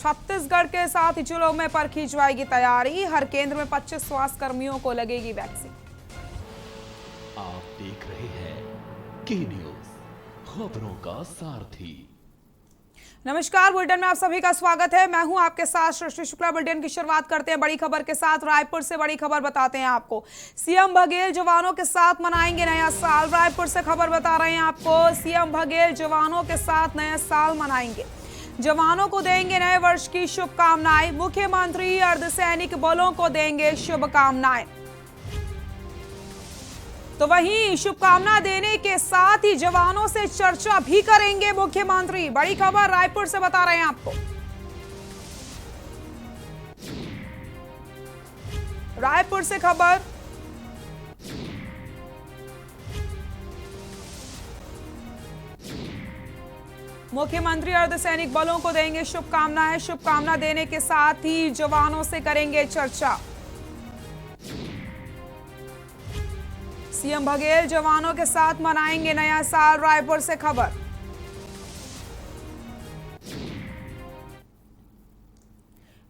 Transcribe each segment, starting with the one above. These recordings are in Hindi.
छत्तीसगढ़ के साथ ही जिलों में परखी जाएगी तैयारी। हर केंद्र में 25 स्वास्थ्य कर्मियों को लगेगी वैक्सीन। आप देख रहे हैं के न्यूज, खबरों का सारथी। नमस्कार, बुलेटिन में आप सभी का स्वागत है। मैं हूं आपके साथ सृष्टि शुक्ला। बुलेटिन की शुरुआत करते हैं बड़ी खबर के साथ। रायपुर से बड़ी खबर बताते हैं आपको। सीएम बघेल जवानों के साथ मनाएंगे नया साल। रायपुर से खबर बता रहे हैं आपको। सीएम बघेल जवानों के साथ नया साल मनाएंगे, जवानों को देंगे नए वर्ष की शुभकामनाएं। मुख्यमंत्री अर्धसैनिक बलों को देंगे शुभकामनाएं। तो वहीं शुभकामना देने के साथ ही जवानों से चर्चा भी करेंगे मुख्यमंत्री। बड़ी खबर रायपुर से बता रहे हैं आपको। रायपुर से खबर। मुख्यमंत्री अर्धसैनिक बलों को देंगे शुभकामनाएं। शुभकामना देने के साथ ही जवानों से करेंगे चर्चा। सीएम बघेल जवानों के साथ मनाएंगे नया साल। रायपुर से खबर।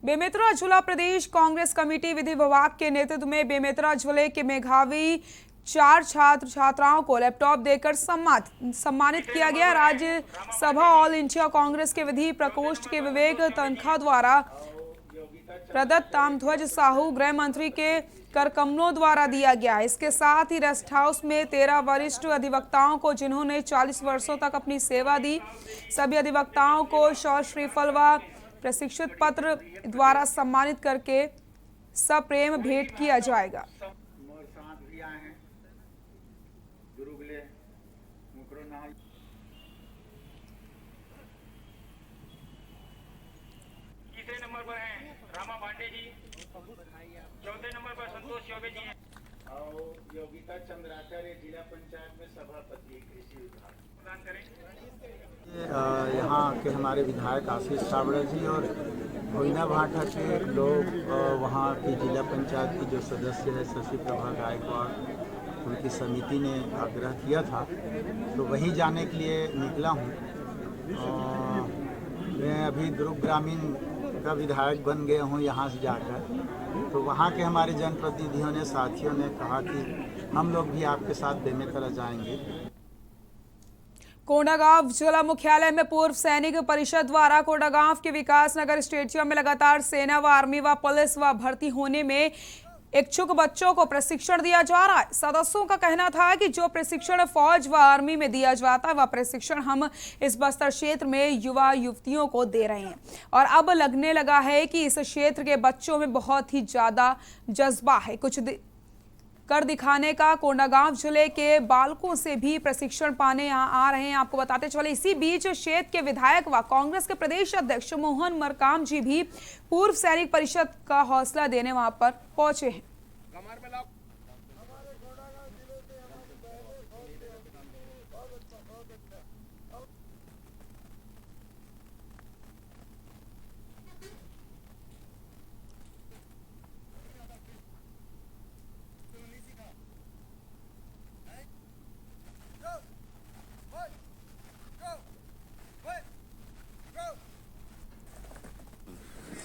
बेमेतरा जिला प्रदेश कांग्रेस कमेटी विधि विभाग के नेतृत्व में बेमेतरा जिले के मेधावी 4 छात्र छात्राओं को लैपटॉप देकर सम्मानित किया गया। राज्यसभा ऑल इंडिया कांग्रेस के विधि प्रकोष्ठ के विवेक तनखा द्वारा प्रदत्त ताम्रध्वज साहू गृह मंत्री के करकमलों द्वारा दिया गया। इसके साथ ही रेस्ट हाउस में 13 वरिष्ठ अधिवक्ताओं को, जिन्होंने 40 वर्षों तक अपनी सेवा दी, सभी अधिवक्ताओं को शौर्य श्रीफल व प्रशिक्षित पत्र द्वारा सम्मानित करके सप्रेम भेंट किया जाएगा। तीसरे नंबर पर हैं रामा पांडे जी, चौथे नंबर पर संतोष चौबे जी हैं और योगिता चंद्राचार्य जिला पंचायत में सभापति कृषि विभाग प्रदान करें। यहाँ के हमारे विधायक आशीष छाबड़ा जी और भोइना भाटा के लोग, वहाँ की जिला पंचायत की जो सदस्य है शशि प्रभा गायकवाड़, उनकी समिति ने आग्रह किया था, तो वहीं जाने के लिए निकला हूँ। मैं अभी दुर्ग ग्रामीण का विधायक बन गया हूँ यहाँ से जाकर, तो वहाँ के हमारे जनप्रतिनिधियों ने, साथियों ने कहा कि हम लोग भी आपके साथ बेमेतरा जाएंगे। कोंडागांव जिला मुख्यालय में पूर्व सैनिक परिषद द्वारा कोंडागांव के विकास नगर स्टेडियम में लगातार सेना व आर्मी व पुलिस व भर्ती होने में इच्छुक बच्चों को प्रशिक्षण दिया जा रहा है। सदस्यों का कहना था कि जो प्रशिक्षण फौज व आर्मी में दिया जाता है, वह प्रशिक्षण हम इस बस्तर क्षेत्र में युवा युवतियों को दे रहे हैं और अब लगने लगा है कि इस क्षेत्र के बच्चों में बहुत ही ज्यादा जज्बा है कुछ कर दिखाने का। कोंडागांव जिले के बालकों से भी प्रशिक्षण पाने यहाँ आ रहे हैं। आपको बताते चले, इसी बीच क्षेत्र के विधायक व कांग्रेस के प्रदेश अध्यक्ष मोहन मरकाम जी भी पूर्व सैनिक परिषद का हौसला देने वहां पर पहुंचे हैं।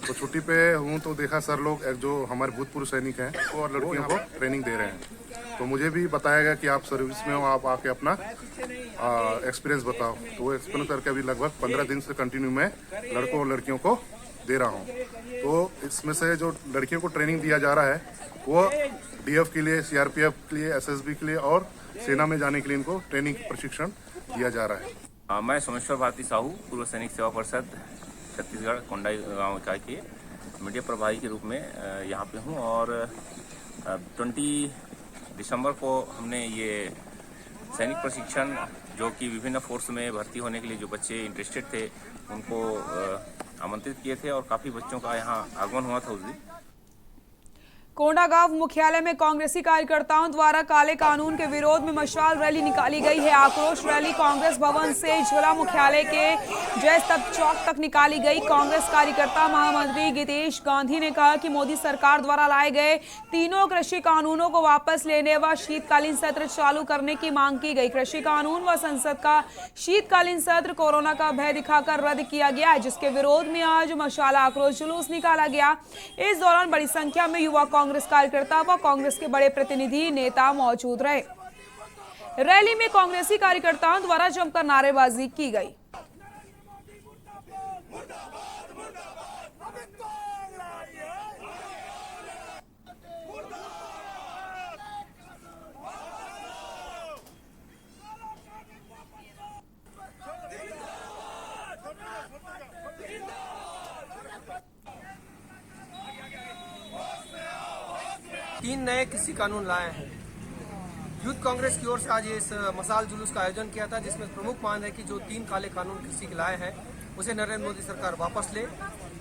तो छुट्टी पे हूँ तो देखा सर लोग जो हमारे भूतपूर्व सैनिक हैं वो और लड़कियों को ट्रेनिंग दे रहे हैं। तो मुझे भी बताया गया कि आप सर्विस में हो, आप आके अपना एक्सपीरियंस बताओ। तो वो एक्सपीरियंस करके अभी लगभग 15 दिन से कंटिन्यू मैं लड़कों और लड़कियों को दे रहा हूँ। तो इसमें से जो लड़कियों को ट्रेनिंग दिया जा रहा है वो DF के लिए, CRPF के लिए, SSB के लिए और सेना में जाने के लिए इनको ट्रेनिंग प्रशिक्षण दिया जा रहा है। मैं सोमेश्वर भारती साहू, पूर्व सैनिक सेवा परिषद छत्तीसगढ़ कोंडागांव इकाई के मीडिया प्रभारी के रूप में यहाँ पे हूँ और 20 दिसंबर को हमने ये सैनिक प्रशिक्षण जो कि विभिन्न फोर्स में भर्ती होने के लिए जो बच्चे इंटरेस्टेड थे उनको आमंत्रित किए थे और काफ़ी बच्चों का यहाँ आगमन हुआ था उस दिन। कोंडागांव मुख्यालय में कांग्रेसी कार्यकर्ताओं द्वारा काले कानून के विरोध में मशाल रैली निकाली गई है। आक्रोश रैली कांग्रेस भवन से जिला मुख्यालय के जय स्तंभ चौक तक निकाली गई। कांग्रेस कार्यकर्ता महामंत्री गीतेश गांधी ने कहा कि मोदी सरकार द्वारा लाए गए तीनों कृषि कानूनों को वापस लेने व शीतकालीन सत्र चालू करने की मांग की गई। कृषि कानून व संसद का शीतकालीन सत्र कोरोना का भय दिखाकर रद्द किया गया है, जिसके विरोध में आज मशाल आक्रोश जुलूस निकाला गया। इस दौरान बड़ी संख्या में युवा कांग्रेस कार्यकर्ता व कांग्रेस के बड़े प्रतिनिधि नेता मौजूद रहे। रैली में कांग्रेसी कार्यकर्ताओं द्वारा जमकर नारेबाजी की गई। तीन नए कृषि कानून लाए हैं। यूथ कांग्रेस की ओर से आज इस मशाल जुलूस का आयोजन किया था, जिसमें प्रमुख मांग है कि जो तीन काले कानून कृषि के लाए हैं उसे नरेंद्र मोदी सरकार वापस ले।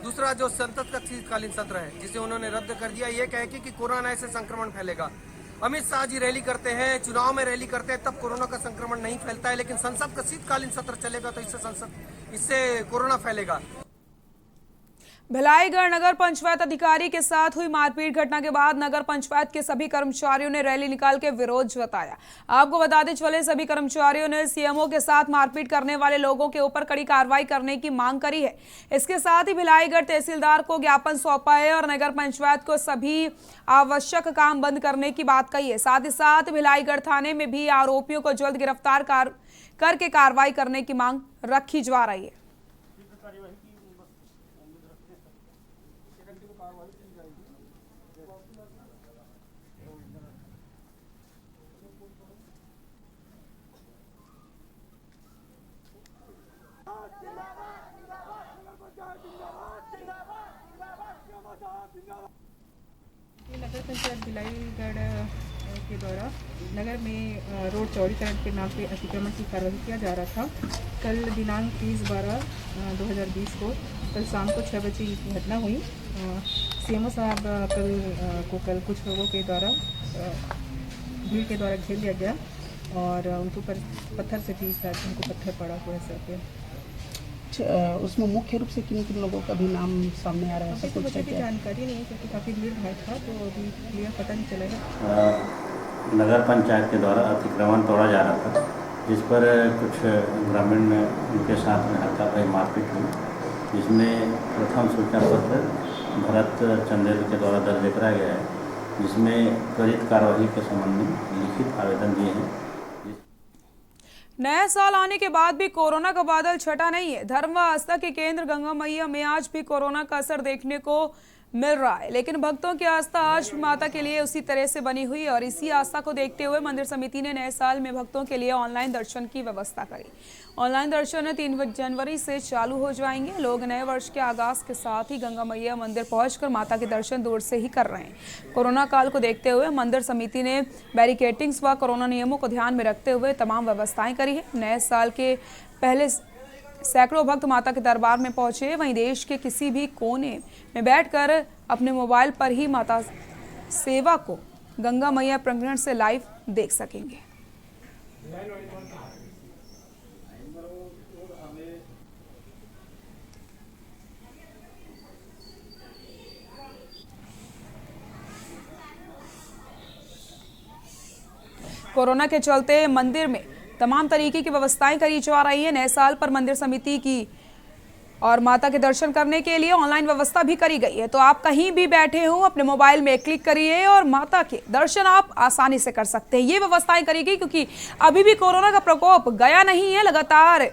दूसरा, जो संसद का शीतकालीन सत्र है जिसे उन्होंने रद्द कर दिया, ये कह के कि कोरोना से संक्रमण फैलेगा। अमित शाह जी रैली करते हैं, चुनाव में रैली करते हैं, तब कोरोना का संक्रमण नहीं फैलता है, लेकिन संसद का शीतकालीन सत्र चलेगा तो इससे कोरोना फैलेगा। भिलाईगढ़ नगर पंचायत अधिकारी के साथ हुई मारपीट घटना के बाद नगर पंचायत के सभी कर्मचारियों ने रैली निकाल के विरोध जताया। आपको बता दें चले सभी कर्मचारियों ने सीएमओ के साथ मारपीट करने वाले लोगों के ऊपर कड़ी कार्रवाई करने की मांग करी है। इसके साथ ही भिलाईगढ़ तहसीलदार को ज्ञापन सौंपा है और नगर पंचायत को सभी आवश्यक काम बंद करने की बात कही है। साथ ही साथ भिलाईगढ़ थाने में भी आरोपियों को जल्द गिरफ्तार करके कार्रवाई करने की मांग रखी जा रही है। नगर पंचायत भिलाईगढ़ के द्वारा नगर में रोड चौड़ीकरण के नाम पे अतिक्रमण की कार्रवाई किया जा रहा था। कल दिनांक 30/12/2020 को कल शाम को 6 बजे की घटना हुई। सीएमओ साहब कल कुछ लोगों के द्वारा भीड़ के द्वारा घेर लिया गया और उनके ऊपर पत्थर से भी शायद उनको पत्थर पड़ा हुआ है सर पे। उसमें मुख्य रूप से किन किन लोगों का भी नाम सामने आ रहा है? तो मुझे भी जानकारी नहीं है क्योंकि काफ़ी भीड़ भाड़ था, तो अभी क्लियर पता नहीं चला है। नगर पंचायत के द्वारा अतिक्रमण तोड़ा जा रहा था, जिस पर कुछ ग्रामीण उनके साथ में हाथापाई मारपीट हुई, जिसमें प्रथम सूचना पत्र भरत चंदेल के द्वारा दर्ज कराया गया है, जिसमें त्वरित कार्रवाई के संबंध में लिखित आवेदन दिए हैं। नया साल आने के बाद भी कोरोना का बादल छटा नहीं है। धर्म व आस्था के केंद्र गंगा मैया में आज भी कोरोना का असर देखने को मिल रहा है, लेकिन भक्तों की आस्था आज भी माता के लिए उसी तरह से बनी हुई है और इसी आस्था को देखते हुए मंदिर समिति ने नए साल में भक्तों के लिए ऑनलाइन दर्शन की व्यवस्था करी। ऑनलाइन दर्शन 3 जनवरी से चालू हो जाएंगे। लोग नए वर्ष के आगाज के साथ ही गंगा मैया मंदिर पहुंचकर माता के दर्शन दूर से ही कर रहे हैं। कोरोना काल को देखते हुए मंदिर समिति ने बैरिकेटिंग्स व कोरोना नियमों को ध्यान में रखते हुए तमाम व्यवस्थाएं करी है। नए साल के पहले सैकड़ों भक्त माता के दरबार में पहुंचे। वहीं देश के किसी भी कोने में बैठकर अपने मोबाइल पर ही माता सेवा को गंगा मैया प्रांगण से लाइव देख सकेंगे। कोरोना के चलते मंदिर में तमाम तरीके की व्यवस्थाएं करी जा रही है। नए साल पर मंदिर समिति की और माता के दर्शन करने के लिए ऑनलाइन व्यवस्था भी करी गई है, तो आप कहीं भी बैठे हो अपने मोबाइल में क्लिक करिए और माता के दर्शन आप आसानी से कर सकते हैं। ये व्यवस्थाएं करी गई क्योंकि अभी भी कोरोना का प्रकोप गया नहीं है। लगातार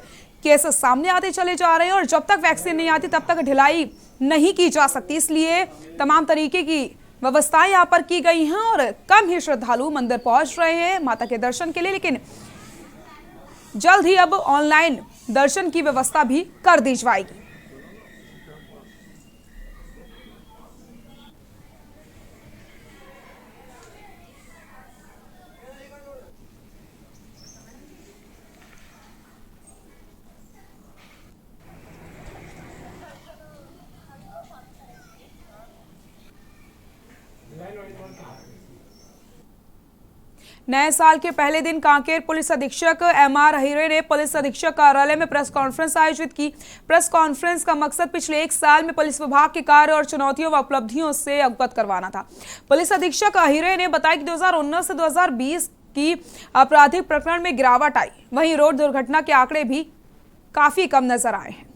केसेस सामने आते चले जा रहे हैं और जब तक वैक्सीन नहीं आती तब तक ढिलाई नहीं की जा सकती। इसलिए तमाम तरीके की व्यवस्थाएं यहाँ पर की गई हैं और कम ही श्रद्धालु मंदिर पहुंच रहे हैं माता के दर्शन के लिए, लेकिन जल्द ही अब ऑनलाइन दर्शन की व्यवस्था भी कर दी जाएगी। नए साल के पहले दिन कांकेर पुलिस अधीक्षक MR अहिरे ने पुलिस अधीक्षक कार्यालय में प्रेस कॉन्फ्रेंस आयोजित की। प्रेस कॉन्फ्रेंस का मकसद पिछले 1 साल में पुलिस विभाग के कार्य और चुनौतियों व उपलब्धियों से अवगत करवाना था। पुलिस अधीक्षक अहिरे ने बताया कि 2019 से 2020 की आपराधिक प्रकरण में गिरावट आई, वहीं रोड दुर्घटना के आंकड़े भी काफी कम नजर आए हैं।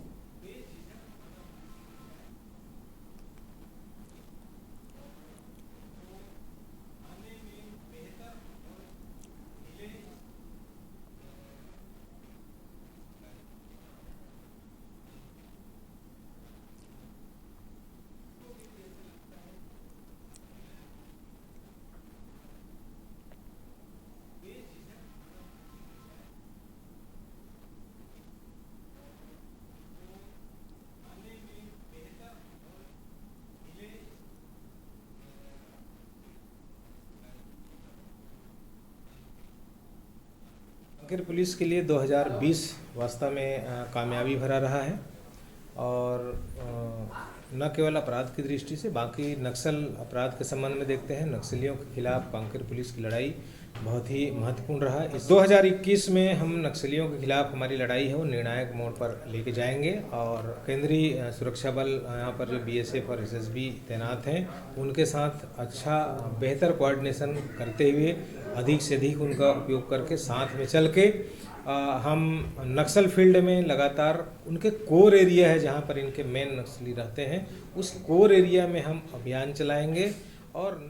कांकेर पुलिस के लिए 2020 वास्तव में कामयाबी भरा रहा है और न केवल अपराध की दृष्टि से बाकी नक्सल अपराध के संबंध में देखते हैं। नक्सलियों के खिलाफ कांकेर पुलिस की लड़ाई बहुत ही महत्वपूर्ण रहा। इस 2021 में हम नक्सलियों के खिलाफ हमारी लड़ाई है वो निर्णायक मोड़ पर लेके जाएंगे और केंद्रीय सुरक्षा बल यहाँ पर जो BSF और SSB तैनात हैं उनके साथ अच्छा बेहतर कोऑर्डिनेशन करते हुए अधिक से अधिक उनका उपयोग करके साथ में चल के हम नक्सल फील्ड में लगातार उनके कोर एरिया है जहाँ पर इनके मेन नक्सली रहते हैं उस कोर एरिया में हम अभियान चलाएंगे। और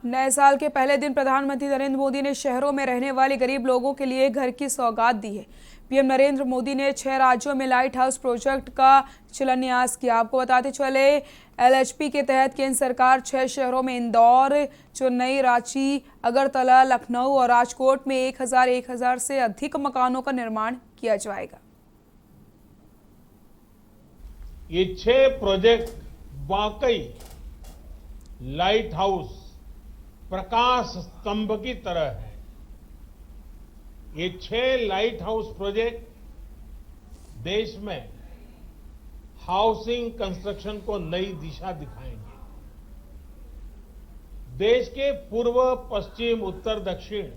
नए साल के पहले दिन प्रधानमंत्री नरेंद्र मोदी ने शहरों में रहने वाले गरीब लोगों के लिए घर की सौगात दी है। पीएम नरेंद्र मोदी ने 6 राज्यों में लाइट हाउस प्रोजेक्ट का शिलान्यास किया। आपको बताते चले LHP के तहत केंद्र सरकार 6 शहरों में इंदौर, चेन्नई, रांची, अगरतला, लखनऊ और राजकोट में 1000 से अधिक मकानों का निर्माण किया जाएगा। ये 6 प्रोजेक्ट वाकई लाइट हाउस प्रकाश स्तंभ की तरह है। ये 6 लाइट हाउस प्रोजेक्ट देश में हाउसिंग कंस्ट्रक्शन को नई दिशा दिखाएंगे। देश के पूर्व, पश्चिम, उत्तर, दक्षिण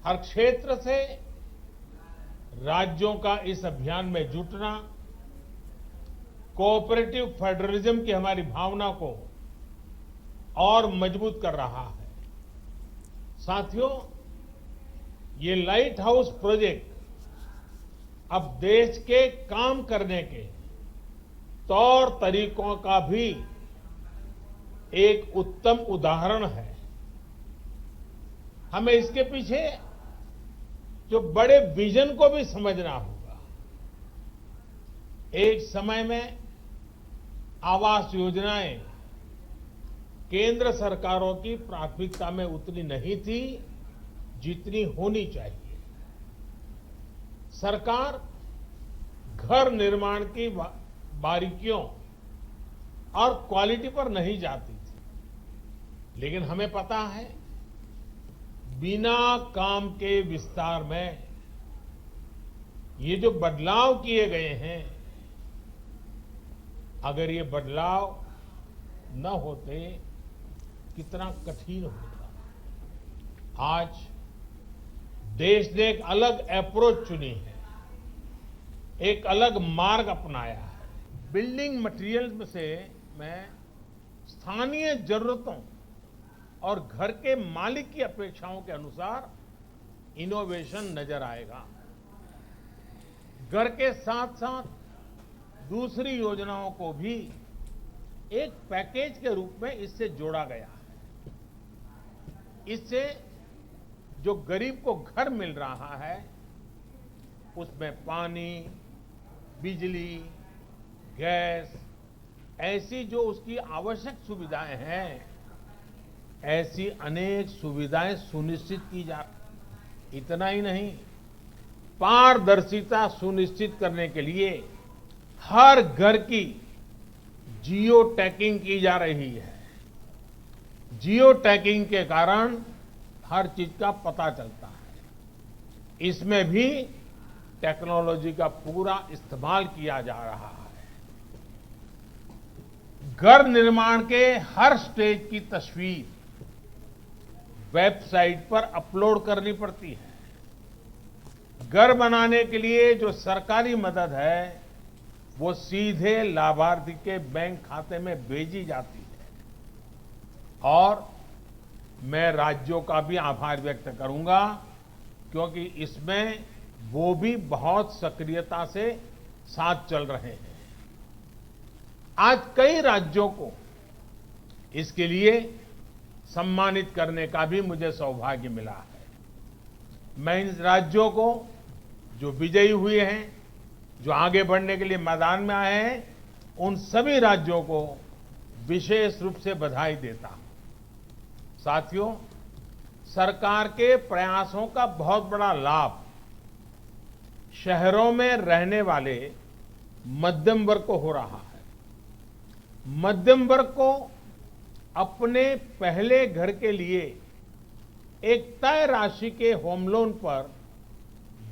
हर क्षेत्र से राज्यों का इस अभियान में जुटना कोऑपरेटिव फेडरलिज्म की हमारी भावना को और मजबूत कर रहा है। साथियों, ये लाइट हाउस प्रोजेक्ट अब देश के काम करने के तौर तरीकों का भी एक उत्तम उदाहरण है। हमें इसके पीछे जो बड़े विजन को भी समझना होगा। एक समय में आवास योजनाएं केंद्र सरकारों की प्राथमिकता में उतनी नहीं थी जितनी होनी चाहिए। सरकार घर निर्माण की बारीकियों और क्वालिटी पर नहीं जाती थी, लेकिन हमें पता है बिना काम के विस्तार में ये जो बदलाव किए गए हैं, अगर ये बदलाव न होते कितना कठिन होता। आज देश ने एक अलग अप्रोच चुनी है, एक अलग मार्ग अपनाया है। बिल्डिंग मटेरियल से मैं स्थानीय जरूरतों और घर के मालिक की अपेक्षाओं के अनुसार इनोवेशन नजर आएगा। घर के साथ साथ दूसरी योजनाओं को भी एक पैकेज के रूप में इससे जोड़ा गया है। इससे जो गरीब को घर मिल रहा है उसमें पानी, बिजली, गैस ऐसी जो उसकी आवश्यक सुविधाएं हैं, ऐसी अनेक सुविधाएं सुनिश्चित की जा। इतना ही नहीं, पारदर्शिता सुनिश्चित करने के लिए हर घर की जियो टैगिंग की जा रही है। जियो टैगिंग के कारण हर चीज का पता चलता है। इसमें भी टेक्नोलॉजी का पूरा इस्तेमाल किया जा रहा है। घर निर्माण के हर स्टेज की तस्वीर वेबसाइट पर अपलोड करनी पड़ती है। घर बनाने के लिए जो सरकारी मदद है वो सीधे लाभार्थी के बैंक खाते में भेजी जाती है। और मैं राज्यों का भी आभार व्यक्त करूंगा क्योंकि इसमें वो भी बहुत सक्रियता से साथ चल रहे हैं। आज कई राज्यों को इसके लिए सम्मानित करने का भी मुझे सौभाग्य मिला है। मैं इन राज्यों को जो विजयी हुए हैं, जो आगे बढ़ने के लिए मैदान में आए हैं, उन सभी राज्यों को विशेष रूप से बधाई देता हूं। साथियों, सरकार के प्रयासों का बहुत बड़ा लाभ शहरों में रहने वाले मध्यम वर्ग को हो रहा है। मध्यम वर्ग को अपने पहले घर के लिए एक तय राशि के होम लोन पर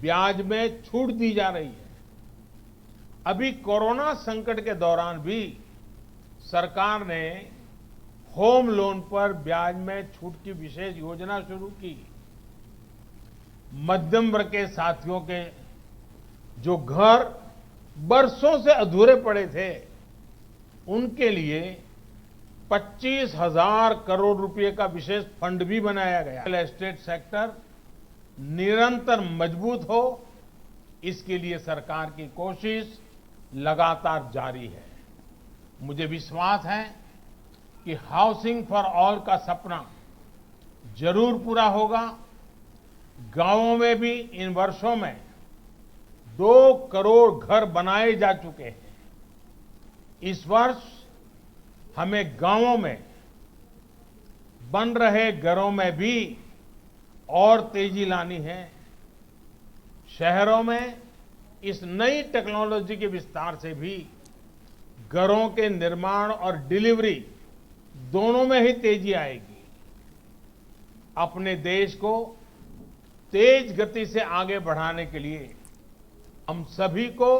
ब्याज में छूट दी जा रही है। अभी कोरोना संकट के दौरान भी सरकार ने होम लोन पर ब्याज में छूट की विशेष योजना शुरू की। मध्यम वर्ग के साथियों के जो घर बरसों से अधूरे पड़े थे, उनके लिए 25,000 करोड़ रुपए का विशेष फंड भी बनाया गया। रियल एस्टेट सेक्टर निरंतर मजबूत हो, इसके लिए सरकार की कोशिश लगातार जारी है। मुझे विश्वास है कि हाउसिंग फॉर ऑल का सपना जरूर पूरा होगा। गांवों में भी इन वर्षों में 2 करोड़ घर बनाए जा चुके हैं। इस वर्ष हमें गांवों में बन रहे घरों में भी और तेजी लानी है। शहरों में इस नई टेक्नोलॉजी के विस्तार से भी घरों के निर्माण और डिलीवरी दोनों में ही तेजी आएगी। अपने देश को तेज गति से आगे बढ़ाने के लिए हम सभी को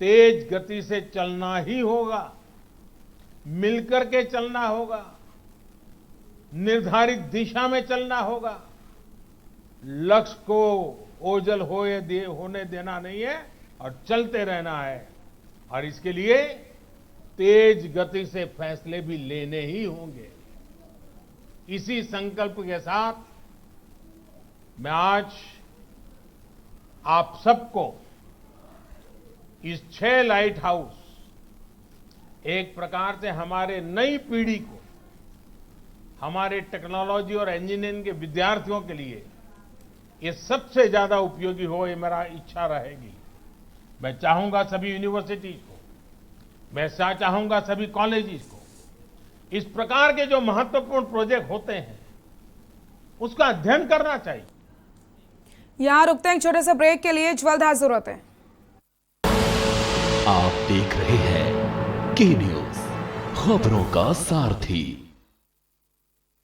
तेज गति से चलना ही होगा, मिलकर के चलना होगा, निर्धारित दिशा में चलना होगा। लक्ष्य को ओझल होने देना नहीं है और चलते रहना है। और इसके लिए तेज गति से फैसले भी लेने ही होंगे। इसी संकल्प के साथ मैं आज आप सबको इस 6 लाइट हाउस, एक प्रकार से हमारे नई पीढ़ी को, हमारे टेक्नोलॉजी और इंजीनियरिंग के विद्यार्थियों के लिए ये सबसे ज्यादा उपयोगी हो, ये मेरा इच्छा रहेगी। मैं चाहूंगा सभी यूनिवर्सिटीज को, मैं चाहूंगा सभी कॉलेजेस को, इस प्रकार के जो महत्वपूर्ण प्रोजेक्ट होते हैं उसका अध्ययन करना चाहिए। यहाँ रुकते हैं एक छोटे से ब्रेक के लिए, जल्द हाजिर होते हैं। आप देख रहे हैं के न्यूज, खबरों का सारथी।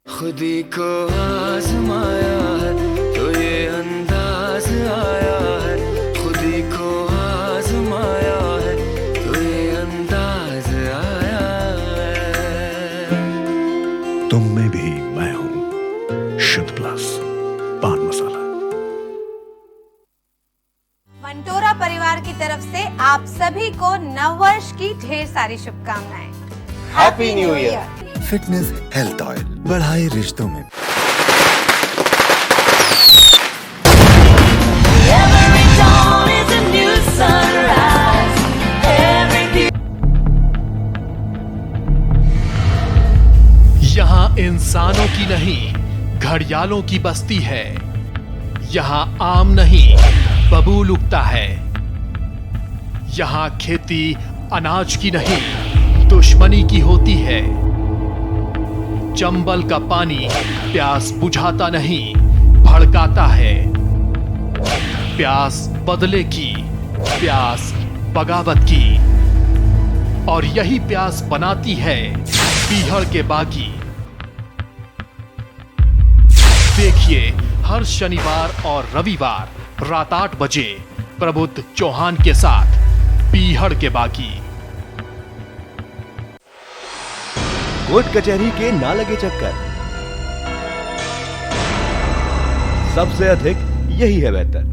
खुदी को आजमाया है तो ये अंदाज आया है, खुदी को आजमाया है तो ये अंदाज आया है। तुम में भी मैं हूं, शुद्ध प्लस पान मसाला। मंटोरा परिवार की तरफ से आप सभी को नववर्ष की ढेर सारी शुभकामनाएं। Happy new year. Fitness health oil बढ़ाए रिश्तों में। यहाँ इंसानों की नहीं, घड़ियालों की बस्ती है। यहाँ आम नहीं, बबूल उगता है। यहाँ खेती अनाज की नहीं, दुश्मनी की होती है। चंबल का पानी प्यास बुझाता नहीं, भड़काता है। प्यास बदले की, प्यास बगावत की, और यही प्यास बनाती है पीहड़ के बागी। देखिए हर शनिवार और रविवार रात 8 बजे प्रबुद्ध चौहान के साथ पीहड़ के बागी। कोर्ट कचहरी के ना लगे चक्कर, सबसे अधिक यही है बेहतर।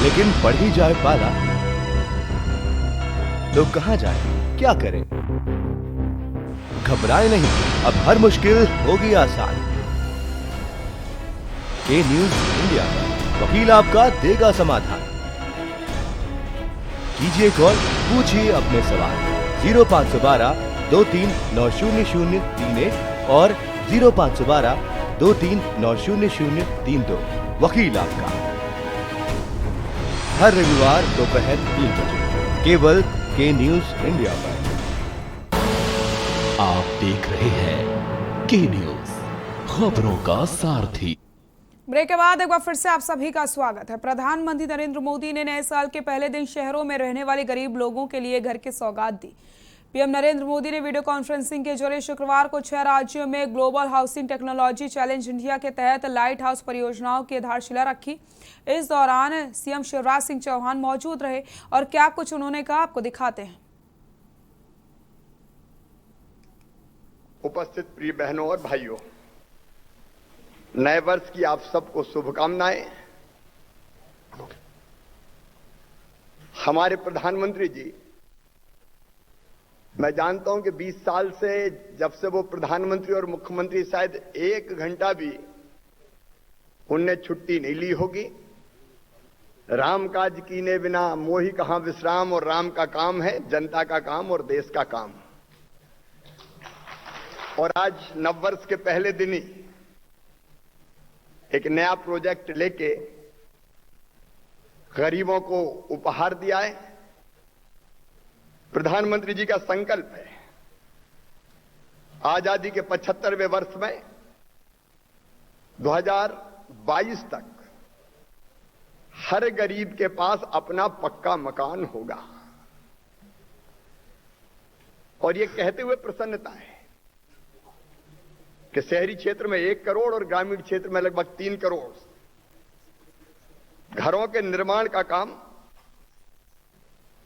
लेकिन बढ़ ही जाए पाला तो कहां जाए, क्या करें? घबराए नहीं, अब हर मुश्किल होगी आसान। के न्यूज इंडिया पर वकील आपका देगा समाधान। कीजिए कॉल, पूछिए अपने सवाल। 0512 23900031 और 0512 23900032। वकील आपका, हर रविवार दोपहर 3 बजे केवल के न्यूज इंडिया पर। आप देख रहे हैं के न्यूज, खबरों का सारथी। ब्रेक के बाद एक बार फिर से आप सभी का स्वागत है। प्रधानमंत्री नरेंद्र मोदी ने नए साल के पहले दिन शहरों में रहने वाले गरीब लोगों के लिए घर की सौगात दी। पीएम नरेंद्र मोदी ने वीडियो कॉन्फ्रेंसिंग के जरिए शुक्रवार को 6 राज्यों में global housing technology challenge India के तहत लाइट हाउस परियोजनाओं की आधारशिला रखी। इस दौरान सीएम शिवराज सिंह चौहान मौजूद रहे और क्या कुछ उन्होंने कहा, आपको दिखाते हैं। उपस्थित प्रिय बहनों और भाइयों, नए वर्ष की आप सबको शुभकामनाएं। हमारे प्रधानमंत्री जी, मैं जानता हूं कि 20 साल से जब से वो प्रधानमंत्री और मुख्यमंत्री, शायद 1 घंटा भी उनने छुट्टी नहीं ली होगी। राम काज कीने बिना मोहि कहां विश्राम, और राम का काम है जनता का काम और देश का काम। और आज नववर्ष के पहले दिन ही एक नया प्रोजेक्ट लेके गरीबों को उपहार दिया है। प्रधानमंत्री जी का संकल्प है आजादी के 75वें वर्ष में 2022 तक हर गरीब के पास अपना पक्का मकान होगा। और ये कहते हुए प्रसन्नता है कि शहरी क्षेत्र में 1 करोड़ और ग्रामीण क्षेत्र में लगभग 3 करोड़ घरों के निर्माण का काम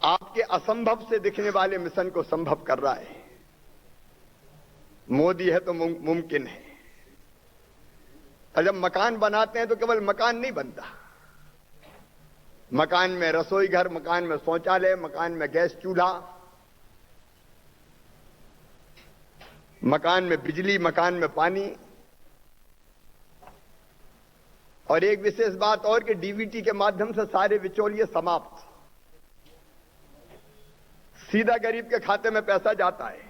आपके असंभव से दिखने वाले मिशन को संभव कर रहा है। मोदी है तो मुमकिन है। और जब मकान बनाते हैं तो केवल मकान नहीं बनता, मकान में रसोई घर, मकान में शौचालय, मकान में गैस चूल्हा, मकान में बिजली, मकान में पानी। और एक विशेष बात और कि डीबीटी के माध्यम से सारे बिचौलिए समाप्त, सीधा गरीब के खाते में पैसा जाता है।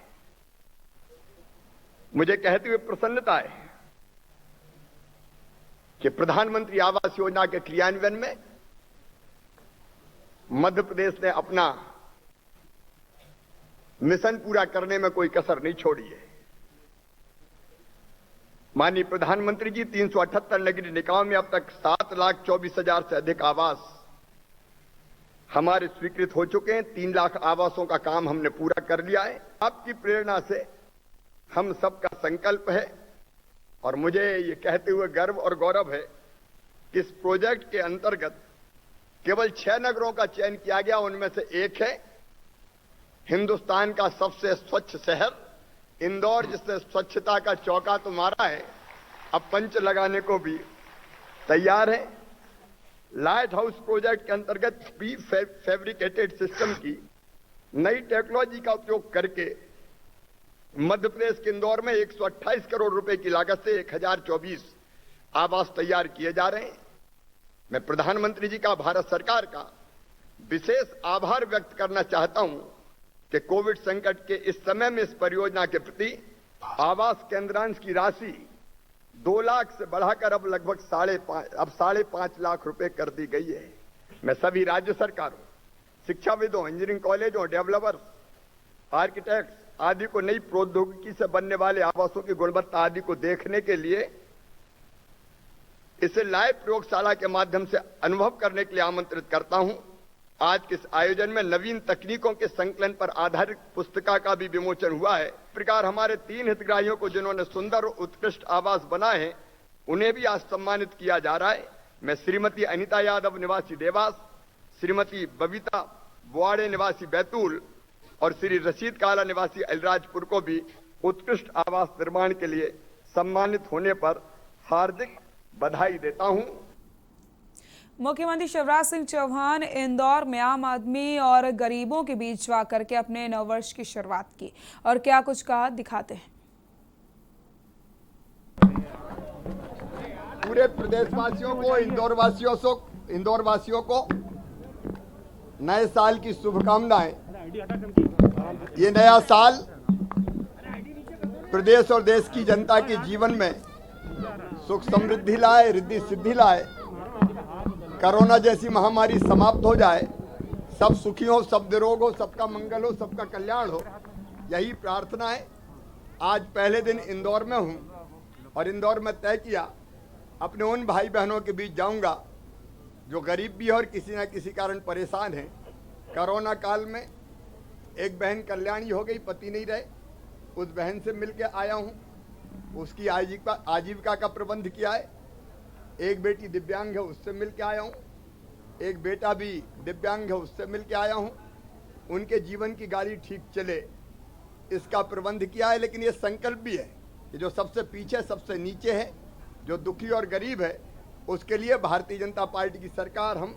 मुझे कहते हुए प्रसन्नता है कि प्रधानमंत्री आवास योजना के क्रियान्वयन में मध्य प्रदेश ने अपना मिशन पूरा करने में कोई कसर नहीं छोड़ी है। माननीय प्रधानमंत्री जी, 378 नगरीय निकायों में अब तक 7,24,000 से अधिक आवास हमारे स्वीकृत हो चुके हैं। 3 लाख आवासों का काम हमने पूरा कर लिया है। आपकी प्रेरणा से हम सबका संकल्प है और मुझे ये कहते हुए गर्व और गौरव है कि इस प्रोजेक्ट के अंतर्गत केवल 6 नगरों का चयन किया गया। उनमें से एक है हिंदुस्तान का सबसे स्वच्छ शहर इंदौर, जिसने स्वच्छता का चौका तो मारा है, अब पंच लगाने को भी तैयार है। लाइट हाउस प्रोजेक्ट के अंतर्गत प्री फैब्रिकेटेड सिस्टम की नई टेक्नोलॉजी का उपयोग करके मध्य प्रदेश के इंदौर में 128 करोड़ रुपए की लागत से 1024 आवास तैयार किए जा रहे हैं। मैं प्रधानमंत्री जी का, भारत सरकार का विशेष आभार व्यक्त करना चाहता हूं कि कोविड संकट के इस समय में इस परियोजना के प्रति आवास केंद्रांश की राशि 2 लाख से बढ़ाकर अब लगभग 5.5 लाख रुपए कर दी गई है। मैं सभी राज्य सरकारों, शिक्षाविदों, इंजीनियरिंग कॉलेजों, डेवलपर्स, आर्किटेक्ट्स आदि को नई प्रौद्योगिकी से बनने वाले आवासों की गुणवत्ता आदि को देखने के लिए इसे लाइव प्रयोगशाला के माध्यम से अनुभव करने के लिए आमंत्रित करता हूं। आज के इस आयोजन में नवीन तकनीकों के संकलन पर आधारित पुस्तिका का भी विमोचन हुआ है। इस प्रकार हमारे 3 हितग्राहियों को जिन्होंने सुंदर और उत्कृष्ट आवास बनाए हैं, उन्हें भी आज सम्मानित किया जा रहा है। मैं श्रीमती अनिता यादव निवासी देवास, श्रीमती बबीता बुआड़े निवासी बैतूल और श्री रशीद काला निवासी अलीराजपुर को भी उत्कृष्ट आवास निर्माण के लिए सम्मानित होने पर हार्दिक बधाई देता हूं। मुख्यमंत्री शिवराज सिंह चौहान इंदौर में आम आदमी और गरीबों के बीच जाकर के अपने नववर्ष की शुरुआत की और क्या कुछ कहा, दिखाते हैं। पूरे प्रदेशवासियों को, इंदौर वासियों को नए साल की शुभकामनाएं। ये नया साल प्रदेश और देश की जनता के जीवन में सुख समृद्धि लाए, रिद्धि सिद्धि लाए, कोरोना जैसी महामारी समाप्त हो जाए, सब सुखी हो, सब निरोग हो, सबका मंगल हो, सबका कल्याण हो, यही प्रार्थना है। आज पहले दिन इंदौर में हूँ और इंदौर में तय किया अपने उन भाई बहनों के बीच जाऊंगा जो गरीब भी है और किसी न किसी कारण परेशान हैं। कोरोना काल में एक बहन कल्याणी हो गई, पति नहीं रहे, उस बहन से मिल के आया हूँ, उसकी आजीविका का प्रबंध किया है। एक बेटी दिव्यांग है, उससे मिल के आया हूँ, एक बेटा भी दिव्यांग है, उससे मिल के आया हूँ। उनके जीवन की गाड़ी ठीक चले इसका प्रबंध किया है। लेकिन ये संकल्प भी है कि जो सबसे पीछे, सबसे नीचे है, जो दुखी और गरीब है, उसके लिए भारतीय जनता पार्टी की सरकार हम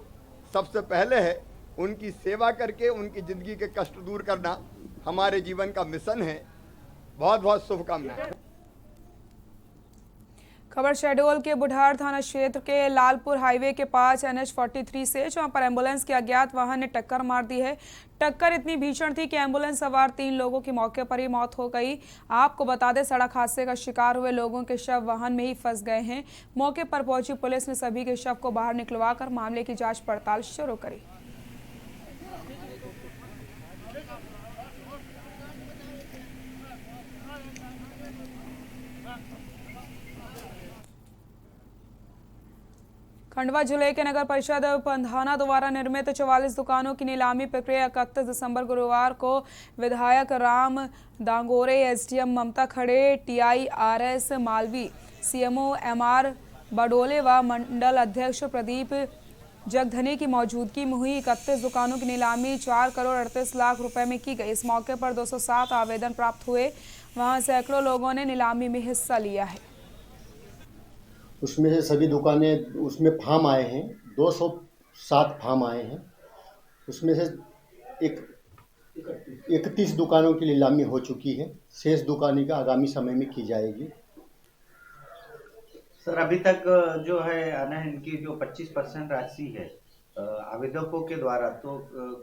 सबसे पहले है। उनकी सेवा करके उनकी जिंदगी के कष्ट दूर करना हमारे जीवन का मिशन है। बहुत बहुत शुभकामनाएं। खबर शहडोल के बुढ़ार थाना क्षेत्र के लालपुर हाईवे के पास NH43 से, जहां पर एम्बुलेंस के अज्ञात वाहन ने टक्कर मार दी है। टक्कर इतनी भीषण थी कि एम्बुलेंस सवार 3 लोगों की मौके पर ही मौत हो गई। आपको बता दें, सड़क हादसे का शिकार हुए लोगों के शव वाहन में ही फंस गए हैं। मौके पर पहुंची पुलिस ने सभी के शव को बाहर निकलवाकर मामले की जाँच पड़ताल शुरू करी। खंडवा जिले के नगर परिषद पंधाना द्वारा निर्मित 44 दुकानों की नीलामी प्रक्रिया 31 दिसंबर गुरुवार को विधायक राम दांगोरे, SDM ममता खड़े, TIRS Malvi, CMO MR Badole व मंडल अध्यक्ष प्रदीप जगधनी की मौजूदगी में हुई। 31 दुकानों की नीलामी 4 करोड़ 38 लाख रुपए में की गई। इस मौके पर 207 आवेदन प्राप्त हुए। वहां सैकड़ों लोगों ने नीलामी में हिस्सा लिया है। उसमें से सभी दुकानें, उसमें फार्म आए हैं, 207 फार्म आए हैं। उसमें से 31 दुकानों की नीलामी हो चुकी है। शेष दुकानें का आगामी समय में की जाएगी। सर, अभी तक जो है ना, इनकी जो 25% राशि है आवेदकों के द्वारा, तो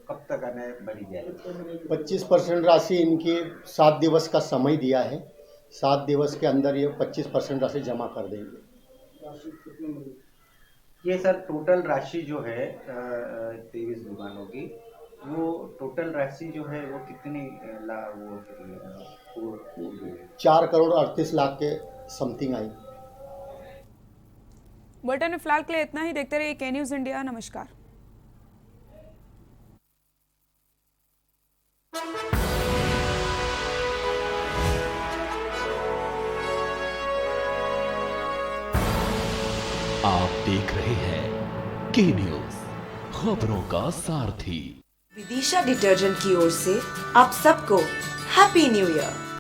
कब तक आने भरी जाएगी? 25% राशि इनकी 7 दिवस का समय दिया है। 7 दिवस के अंदर ये 25% राशि जमा कर देंगे। ये सर टोटल राशि जो है 23 दुकानों की, वो टोटल राशि जो है वो कितनी 4 करोड़ 38 लाख के समथिंग आई। बुलेटिन में फिलहाल के लिए इतना ही। देखते रहिए के न्यूज़ इंडिया। नमस्कार। आप देख रहे हैं के न्यूज़, खबरों का सारथी। विदिशा डिटर्जेंट की ओर से आप सबको हैप्पी न्यू ईयर।